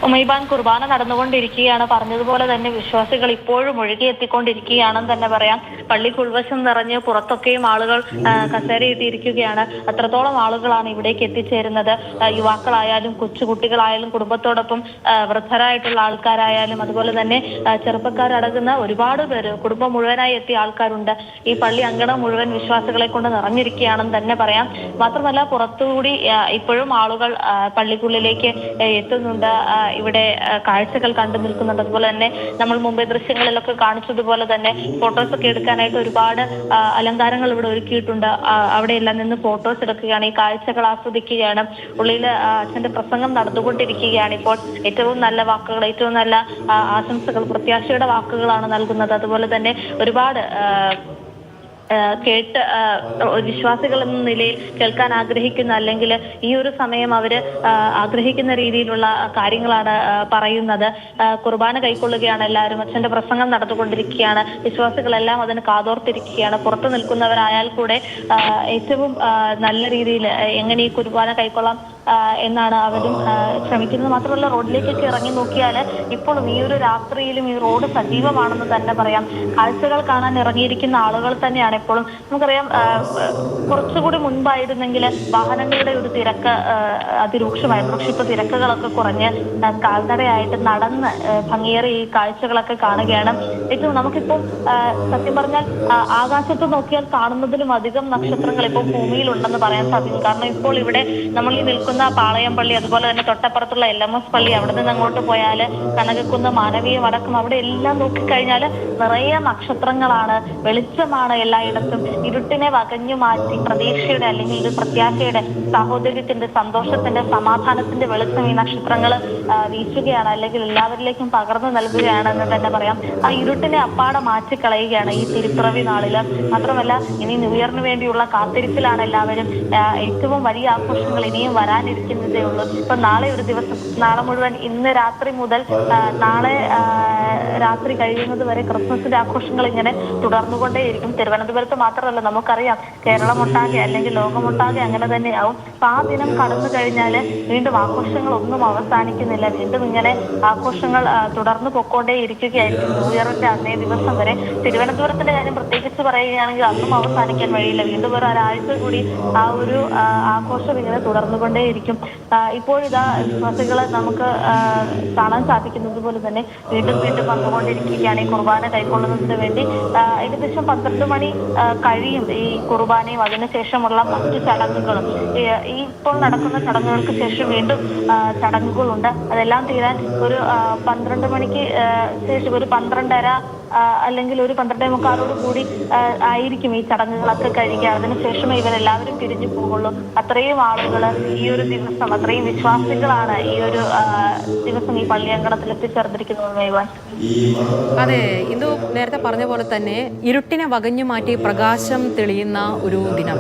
ഉമൈബാൻ കുർബാന നടന്നുകൊണ്ടിരിക്കുകയാണ്. പറഞ്ഞതുപോലെ തന്നെ വിശ്വാസികൾ ഇപ്പോഴും ഒഴുകിയെത്തിക്കൊണ്ടിരിക്കുകയാണെന്ന് തന്നെ പറയാം. പള്ളിക്ക് ഉൾവശം നിറഞ്ഞ് പുറത്തൊക്കെയും ആളുകൾ കസേരയിട്ടിരിക്കുകയാണ്. അത്രത്തോളം ആളുകളാണ് ഇവിടേക്ക് എത്തിച്ചേരുന്നത്. യുവാക്കളായാലും കൊച്ചുകുട്ടികളായാലും കുടുംബത്തോടൊപ്പം വൃദ്ധരായിട്ടുള്ള ആൾക്കാരായാലും അതുപോലെ തന്നെ ചെറുപ്പക്കാരടങ്ങുന്ന ഒരുപാട് പേര് കുടുംബം മുഴുവനായി എത്തിയ ആൾക്കാരുണ്ട്. ഈ പള്ളി അങ്കണം മുഴുവൻ വിശ്വാസികളെ കൊണ്ട് നിറഞ്ഞിരിക്കുകയാണെന്ന് തന്നെ പറയാം. മാത്രമല്ല പുറത്തുകൂടി ഇപ്പോഴും ആളുകൾ പള്ളിക്കുള്ളിലേക്ക് എത്തുന്നുണ്ട്. ഇവിടെ കാഴ്ചകൾ കണ്ടു നിൽക്കുന്നുണ്ട്. അതുപോലെ തന്നെ നമ്മൾ മുമ്പേ ദൃശ്യങ്ങളിലൊക്കെ കാണിച്ചതുപോലെ തന്നെ ഫോട്ടോസ് ഒക്കെ എടുക്കാനായിട്ട് ഒരുപാട് അലങ്കാരങ്ങൾ ഇവിടെ ഒരുക്കിയിട്ടുണ്ട്. അവിടെയെല്ലാം നിന്ന് ഫോട്ടോസ് എടുക്കുകയാണ്, ഈ കാഴ്ചകൾ ആസ്വദിക്കുകയാണ്. ഉള്ളിൽ അച്ഛന്റെ പ്രസംഗം നടന്നുകൊണ്ടിരിക്കുകയാണ്. ഇപ്പോൾ ഏറ്റവും നല്ല വാക്കുകൾ, ഏറ്റവും നല്ല ആശംസകൾ, പ്രത്യാശയുടെ വാക്കുകളാണ് നൽകുന്നത്. അതുപോലെ തന്നെ ഒരുപാട് കേട്ട് വിശ്വാസികൾ എന്ന നിലയിൽ കേൾക്കാൻ ആഗ്രഹിക്കുന്ന, അല്ലെങ്കിൽ ഈ ഒരു സമയം അവര് ആഗ്രഹിക്കുന്ന രീതിയിലുള്ള കാര്യങ്ങളാണ് പറയുന്നത്. കുർബാന കൈക്കൊള്ളുകയാണ് എല്ലാവരും. അച്ഛന്റെ പ്രസംഗം നടന്നുകൊണ്ടിരിക്കുകയാണ്. വിശ്വാസികളെല്ലാം അതിന് കാതോർത്തിരിക്കുകയാണ്. പുറത്തു നിൽക്കുന്നവരായാൽ കൂടെ ഏറ്റവും നല്ല രീതിയിൽ എങ്ങനെ ഈ കുർബാന കൈക്കൊള്ളാം എന്നാണ് അവരും ശ്രമിക്കുന്നത്. മാത്രമല്ല റോഡിലേക്കൊക്കെ ഇറങ്ങി നോക്കിയാൽ ഇപ്പോഴും ഈ ഒരു രാത്രിയിലും ഈ റോഡ് സജീവമാണെന്ന് തന്നെ പറയാം. കാഴ്ചകൾ കാണാൻ ഇറങ്ങിയിരിക്കുന്ന ആളുകൾ തന്നെയാണ് എപ്പോഴും. നമുക്കറിയാം കുറച്ചുകൂടി മുൻപായിരുന്നെങ്കിൽ വാഹനങ്ങളുടെ ഒരു തിരക്ക് അതിരൂക്ഷമായിരുന്നു. പക്ഷെ ഇപ്പൊ തിരക്കുകളൊക്കെ കുറഞ്ഞ് കാൽനടയായിട്ട് നടന്ന് ഭംഗിയേറെ ഈ കാഴ്ചകളൊക്കെ കാണുകയാണ്. ഏറ്റവും നമുക്കിപ്പോൾ സത്യം പറഞ്ഞാൽ ആകാശത്ത് നോക്കിയാൽ കാണുന്നതിലും അധികം നക്ഷത്രങ്ങൾ ഇപ്പോൾ ഭൂമിയിലുണ്ടെന്ന് പറയാൻ സാധിക്കും. കാരണം ഇപ്പോൾ ഇവിടെ നമ്മൾ ഈ നിൽക്കുന്ന പാളയം പള്ളി, അതുപോലെ തന്നെ തൊട്ടപ്പുറത്തുള്ള LMS പള്ളി, അവിടെ നിന്ന് അങ്ങോട്ട് പോയാൽ കനകക്കുന്ന്, മാനവീയം അടക്കം അവിടെ എല്ലാം നോക്കിക്കഴിഞ്ഞാൽ നിറയെ നക്ഷത്രങ്ങളാണ്, വെളിച്ചമാണ് എല്ലായിടത്തും. ഇരുട്ടിനെ വകഞ്ഞു മാറ്റി പ്രതീക്ഷയുടെ അല്ലെങ്കിൽ ഒരു പ്രത്യാശയുടെ, സാഹോദര്യത്തിന്റെ, സന്തോഷത്തിന്റെ, സമാധാനത്തിന്റെ വെളിച്ചം ഈ നക്ഷത്രങ്ങൾ വീശുകയാണ്, അല്ലെങ്കിൽ എല്ലാവരിലേക്കും പകർന്നു നൽകുകയാണെന്ന് തന്നെ പറയാം. ആ ഇരുട്ടിനെ അപ്പാടെ മാറ്റിക്കളയുകയാണ് ഈ തിരുപ്പിറവി നാളില്. മാത്രമല്ല ഇനി ന്യൂ ഇയറിന് വേണ്ടിയുള്ള കാത്തിരിപ്പിലാണ് എല്ലാവരും. ഏറ്റവും വലിയ ആഘോഷങ്ങൾ ഇനിയും വരാനിരിക്കുന്നതേ ഉള്ളൂ. ഇപ്പൊ നാളെ ഒരു ദിവസം, നാളെ മുഴുവൻ, ഇന്ന് രാത്രി മുതൽ നാളെ രാത്രി കഴിയുന്നത് വരെ ക്രിസ്മസിന്റെ ആഘോഷങ്ങൾ ഇങ്ങനെ തുടർന്നുകൊണ്ടേയിരിക്കും. തിരുവനന്തപുരത്ത് മാത്രമല്ല, നമുക്കറിയാം കേരളമൊട്ടാകെ അല്ലെങ്കിൽ ലോകമൊട്ടാകെ അങ്ങനെ തന്നെയാവും. അപ്പൊ ആ ദിനം കടന്നു കഴിഞ്ഞാല് വീണ്ടും ആഘോഷങ്ങളൊന്നും അവസാനിക്കുന്നില്ല. വീണ്ടും ഇങ്ങനെ ആഘോഷങ്ങൾ തുടർന്നു പൊക്കോണ്ടേ ഇരിക്കുകയായിരിക്കും ന്യൂ ഇയറിന്റെ അന്നേ ദിവസം വരെ. തിരുവനന്തപുരത്തിന്റെ കാര്യം പ്രത്യേകിച്ച് പറയുകയാണെങ്കിൽ അന്നും അവസാനിക്കാൻ വഴിയില്ല. വീണ്ടും ഒരാഴ്ച കൂടി ആ ഒരു ആഘോഷം ഇങ്ങനെ തുടർന്നുകൊണ്ടേയിരിക്കും. ഇപ്പോഴിതാ വിശ്വാസികളെ നമുക്ക് കാണാൻ സാധിക്കുന്നത് പോലെ തന്നെ വീണ്ടും വീണ്ടും വന്നുകൊണ്ടിരിക്കുകയാണ്. ഈ കുർബാന കൈക്കൊള്ളുന്നതിന് വേണ്ടി ഏകദേശം 12 മണി കഴിയും ഈ കുർബാനയും അതിനുശേഷമുള്ള മറ്റു ചടങ്ങുകളും. ഈ ഇപ്പോൾ നടക്കുന്ന ചടങ്ങുകൾക്ക് ശേഷം വീണ്ടും ചടങ്ങുകളുണ്ട്. അതെല്ലാം തീരാൻ ഒരു 12 മണിക്ക് ശേഷം ഒരു 12:30 അല്ലെങ്കിൽ ഒരു 12:45 കൂടി ആയിരിക്കും ഈ ചടങ്ങുകളൊക്കെ കഴിയുക. അതിനുശേഷമേ ഇവരെല്ലാവരും പിരിഞ്ഞു പോകുള്ളൂ. അത്രയും ആളുകൾ ഈ ഒരു ദിവസം, അത്രയും വിശ്വാസികളാണ് ഈ ഒരു ദിവസം ഈ പള്ളിയങ്കണത്തിൽ എത്തിച്ചേർന്നിരിക്കുന്നത്. അതെ, ഇന്ദു നേരത്തെ പറഞ്ഞ പോലെ തന്നെ ഇരുട്ടിനെ വകഞ്ഞു മാറ്റി പ്രകാശം തെളിയുന്ന ഒരു ദിനം.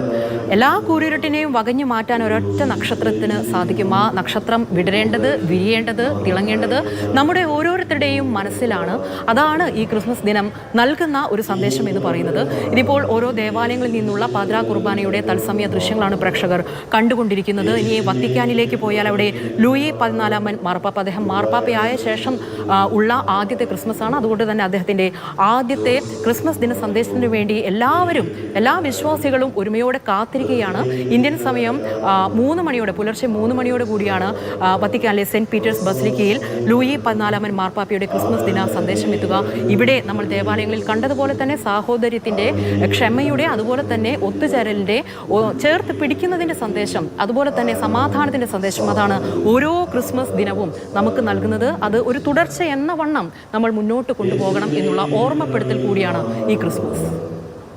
എല്ലാ കൂരിരുട്ടിനെയും വകഞ്ഞു മാറ്റാൻ ഒരൊറ്റ നക്ഷത്രത്തിന് സാധിക്കും. ആ നക്ഷത്രം വിടരേണ്ടത്, വിരിയേണ്ടത്, തിളങ്ങേണ്ടത് നമ്മുടെ ഓരോരുത്തരുടെയും മനസ്സിലാണ്. അതാണ് ഈ ക്രിസ്മസ് ദിനം നൽകുന്ന ഒരു സന്ദേശം എന്ന് പറയുന്നത്. ഇതിപ്പോൾ ഓരോ ദേവാലയങ്ങളിൽ നിന്നുള്ള പാതിരാ കുർബാനയുടെ തത്സമയ ദൃശ്യങ്ങളാണ് പ്രേക്ഷകർ കണ്ടുകൊണ്ടിരിക്കുന്നത്. ഇനി വത്തിക്കാനിലേക്ക് പോയാൽ അവിടെ ലൂയി 14 മാർപ്പാപ്പ, അദ്ദേഹം മാർപ്പാപ്പയായ ശേഷം ഉള്ള ആദ്യത്തെ ക്രിസ്മസ് ആണ്. അതുകൊണ്ട് തന്നെ അദ്ദേഹത്തിൻ്റെ ആദ്യത്തെ ക്രിസ്മസ് ദിന സന്ദേശത്തിന് വേണ്ടി എല്ലാ വിശ്വാസികളും ഒരുമയോടെ കാത്തിരിക്കുകയാണ്. ഇന്ത്യൻ സമയം 3 മണിയോടെ, പുലർച്ചെ 3 മണിയോട് കൂടിയാണ് വത്തിക്കാനിലെ സെന്റ് പീറ്റേഴ്സ് ബസിലിക്കയിൽ ലൂയി 14 മാർപ്പാപ്പയുടെ ക്രിസ്മസ് ദിന സന്ദേശം എത്തുക. ഇവിടെ നമ്മൾ ദേവാലയങ്ങളിൽ കണ്ടതുപോലെ തന്നെ സാഹോദര്യത്തിൻ്റെ, ക്ഷമയുടെ, അതുപോലെ തന്നെ ഒത്തുചേരലിൻ്റെ, ചേർത്ത് പിടിക്കുന്നതിൻ്റെ സന്ദേശം, അതുപോലെ തന്നെ സമാധാനത്തിൻ്റെ സന്ദേശം, അതാണ് ഓരോ ക്രിസ്മസ് ദിനവും നമുക്ക് നൽകുന്നത്. അത് ഒരു തുടർച്ച എന്ന വണ്ണം നമ്മൾ മുന്നോട്ട് കൊണ്ടുപോകണം എന്നുള്ള ഓർമ്മപ്പെടുത്തൽ കൂടിയാണ് ഈ ക്രിസ്മസ്.